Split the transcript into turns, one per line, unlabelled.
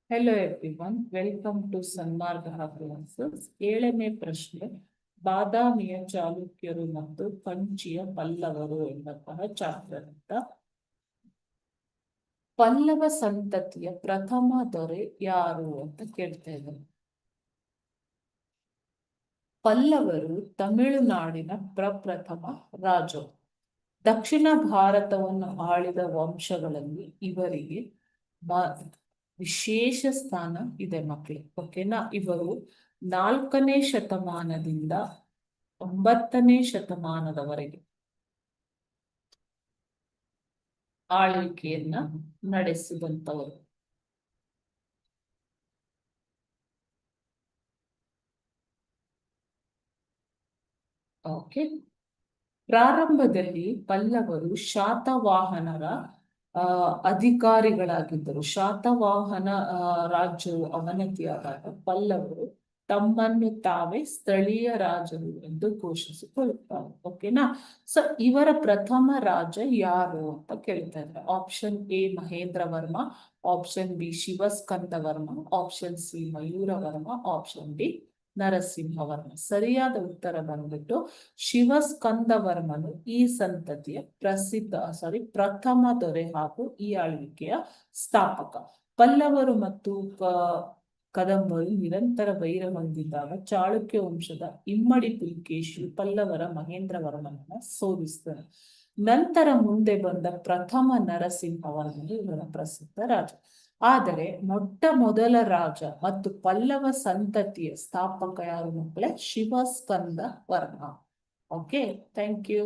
Hello everyone, welcome to Sanmarga classes. 7ನೇ ಪ್ರಶ್ನೆ, ಬಾದಾಮಿಯ ಚಾಲುಕ್ಯರು ಮತ್ತು ಕಂಚಿಯ ಪಲ್ಲವರು ಎಂಬಂತಹ ಚಾಪ್ಟರ್ನಿಂದ ಪಲ್ಲವ ಸಂತತಿಯ ಪ್ರಥಮ ದೊರೆ ಯಾರು ಅಂತ ಕೇಳ್ತಾ ಇದ್ದಾರೆ. ಪಲ್ಲವರು ತಮಿಳುನಾಡಿನ ಪ್ರಪ್ರಥಮ ರಾಜರು. ದಕ್ಷಿಣ ಭಾರತವನ್ನು ಆಳಿದ ವಂಶಗಳಲ್ಲಿ ಇವರಿಗೆ ವಿಶೇಷ ಸ್ಥಾನ ಇದೆ ಮಕ್ಕಳೇ. ಓಕೆನಾ? ಇವರು 4ನೇ ಶತಮಾನದಿಂದ 9ನೇ ಶತಮಾನದವರೆಗೆ ಆಳ್ವಿಕೆಯನ್ನ ನಡೆಸಿದಂತವರು. ಓಕೆ, ಪ್ರಾರಂಭದಲ್ಲಿ ಪಲ್ಲವರು ಶಾತವಾಹನರ ಅಧಿಕಾರಿಗಳಾಗಿದ್ದರು. ಶಾತವಾಹನ ರಾಜ್ಯವು ಅವನತಿಯಾದಾಗ ಪಲ್ಲವರು ತಮ್ಮನ್ನು ತಾವೇ ಸ್ಥಳೀಯ ರಾಜರು ಎಂದು ಘೋಷಿಸಿಕೊಳ್ಳುತ್ತಾರೆ. ಓಕೆನಾ? ಸೊ ಇವರ ಪ್ರಥಮ ರಾಜ ಯಾರು ಅಂತ ಕೇಳ್ತಾ ಇದ್ದಾರೆ. Option A Mahendra Varma, option B Shivaskanda Varma, option C Mayura Varma, option D Narasimhavarma. ಸರಿಯಾದ ಉತ್ತರ ಬಂದ್ಬಿಟ್ಟು ಶಿವಸ್ಕಂದ ವರ್ಮನು ಈ ಸಂತತಿಯ ಪ್ರಥಮ ದೊರೆ ಹಾಗೂ ಈ ಆಳ್ವಿಕೆಯ ಸ್ಥಾಪಕ. ಪಲ್ಲವರು ಮತ್ತು ಕದಂಬರು ನಿರಂತರ ವೈರ ಹೊಂದಿದ್ದಾಗ ಚಾಳುಕ್ಯ ವಂಶದ ಇಮ್ಮಡಿ ಪುಲಿಕೇಶಿ ಪಲ್ಲವರ ಮಹೇಂದ್ರ ವರ್ಮನನ್ನ ಸೋಲಿಸ್ತಾರೆ. ನಂತರ ಮುಂದೆ ಬಂದ ಪ್ರಥಮ ನರಸಿಂಹವರ್ಮನು ಇವರ ಪ್ರಸಿದ್ಧ ರಾಜ. ಆದರೆ ಮೊಟ್ಟ ಮೊದಲ ರಾಜ ಮತ್ತು ಪಲ್ಲವ ಸಂತತಿಯ ಸ್ಥಾಪಕ ಯಾರು ಮಕ್ಕಳೇ? Shivaskanda Varma. Okay, thank you.